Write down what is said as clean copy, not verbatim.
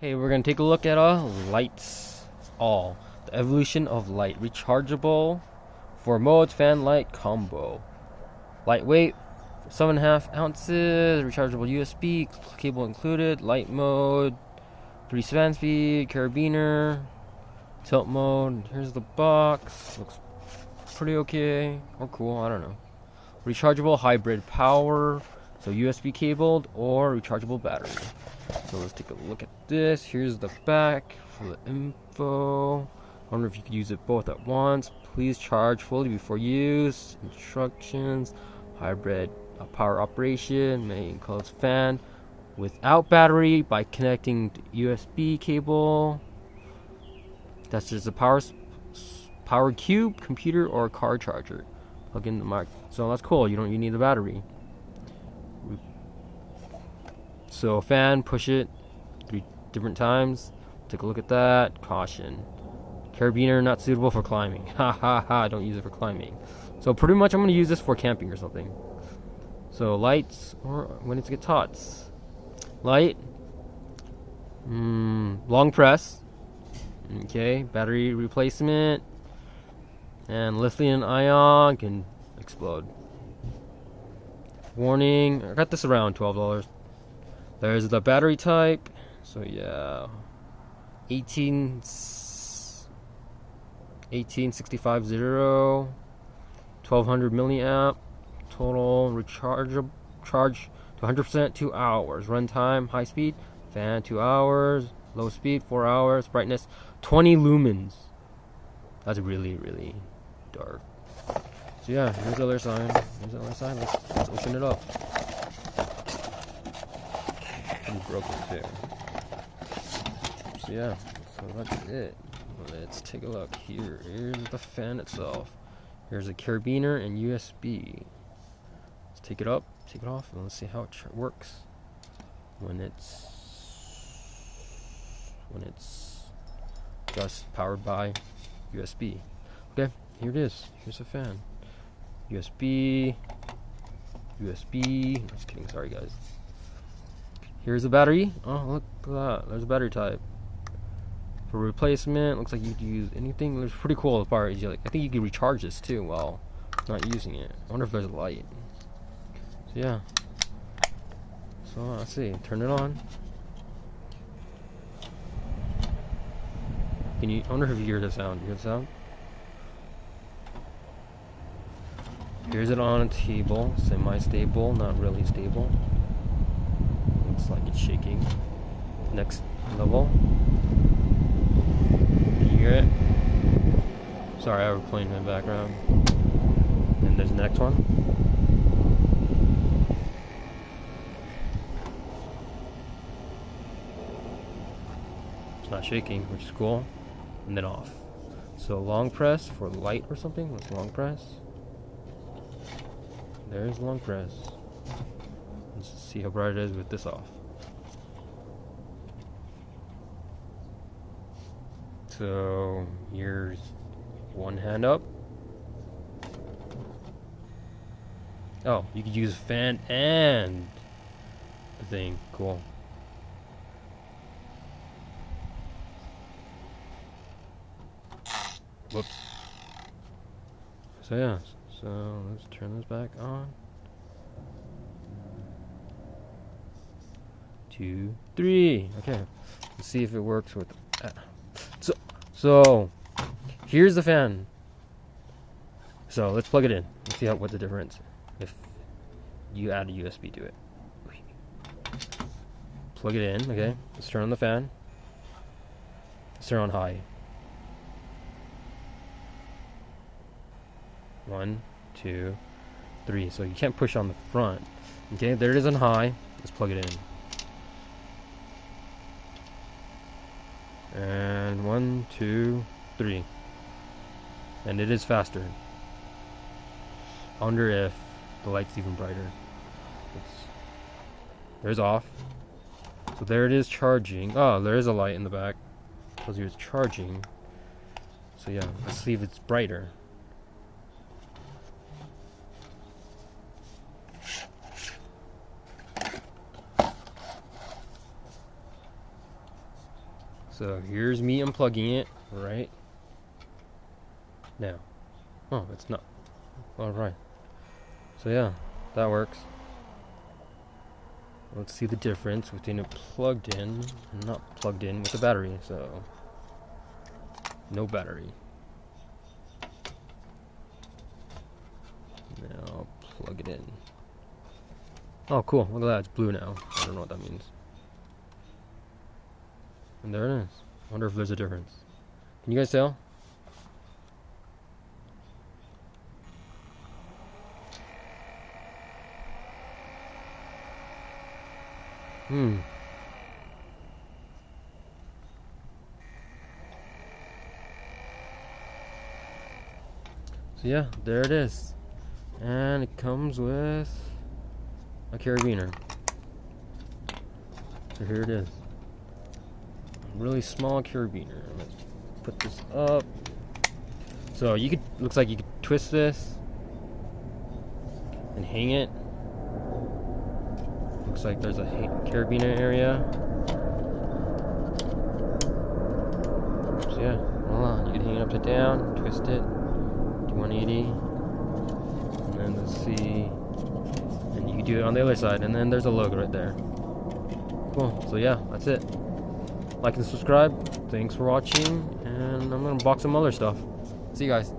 Hey, we're gonna take a look at LitezAll, the evolution of light, rechargeable, 4 modes, fan light combo, lightweight, 7.5 ounces, rechargeable USB cable included, light mode, 3 fan speed, carabiner, tilt mode. Here's the box. Looks pretty okay or cool. I don't know. Rechargeable hybrid power, so USB cabled or rechargeable battery. So let's take a look at this. Here's the back for the info. I wonder if you could use it both at once. Please charge fully before use. Instructions. Hybrid power operation. Main close fan without battery by connecting to USB cable. That's just a power cube, computer, or car charger. Plug in the mic. So that's cool. You need the battery. So fan, push it 3 different times. Take a look at that. Caution. Carabiner not suitable for climbing. Ha ha ha, don't use it for climbing. So pretty much I'm going to use this for camping or something. So lights, or when it's get tots. Light. Long press. Okay, battery replacement. And lithium ion can explode. Warning, I got this around $12. There's the battery type. So yeah, 18650, 1200 milliamp. Total charge to 100%, 2 hours. Runtime, high speed, fan 2 hours, low speed 4 hours, brightness 20 lumens. That's really, really dark. So yeah, here's the other side. Let's open it up. Broken too. So yeah, so that's it. Let's take a look. Here's the fan itself. Here's a carabiner and USB. Let's take it up, take it off, and let's see how it works when it's just powered by USB. Okay, here it is. Here's the fan. USB. Just kidding. Sorry, guys. Here's the battery. Oh, look at that. There's a battery type. For replacement, looks like you could use anything. It's pretty cool as far as I think you can recharge this too while not using it. I wonder if there's a light. So yeah. So let's see. Turn it on. I wonder if you hear the sound. You hear the sound? Here's it on a table. Semi-stable, not really stable. Looks like it's shaking. Next level. Can you hear it? Sorry, I have a plane in the background. And there's the next one. It's not shaking, which is cool. And then off. So long press for light or something. Let's long press. There's long press. Let's see how bright it is with this off. So here's one hand up. Oh, you could use fan and the thing. Cool. Whoops. So yeah, so let's turn this back on. 2, 3. Okay, let's see if it works with. So here's the fan. So let's plug it in. Let's see what the difference if you add a USB to it. Plug it in. Okay, let's turn on the fan. Let's turn on high. 1, 2, 3. So you can't push on the front. Okay, there it is on high. Let's plug it in. And 1, 2, 3. And it is faster. I wonder if the light's even brighter. There's off. So there it is charging. Oh, there is a light in the back. Tells you it's charging. So yeah, let's see if it's brighter. So here's me unplugging it right now. Oh, it's not. Alright. So yeah, that works. Let's see the difference between it plugged in and not plugged in with the battery. So, no battery. Now plug it in. Oh, cool. Look at that. It's blue now. I don't know what that means. And there it is. I wonder if there's a difference. Can you guys tell? So yeah, there it is. And it comes with a carabiner. So here it is. A really small carabiner. Let's put this up. So you could, looks like you could twist this and hang it. Looks like there's a carabiner area. So yeah, voila. You can hang it upside down, twist it, do 180, and then let's see. And you can do it on the other side, and then there's a logo right there. Cool. So yeah, that's it. Like and subscribe. Thanks for watching, and I'm gonna box some other stuff. See you guys.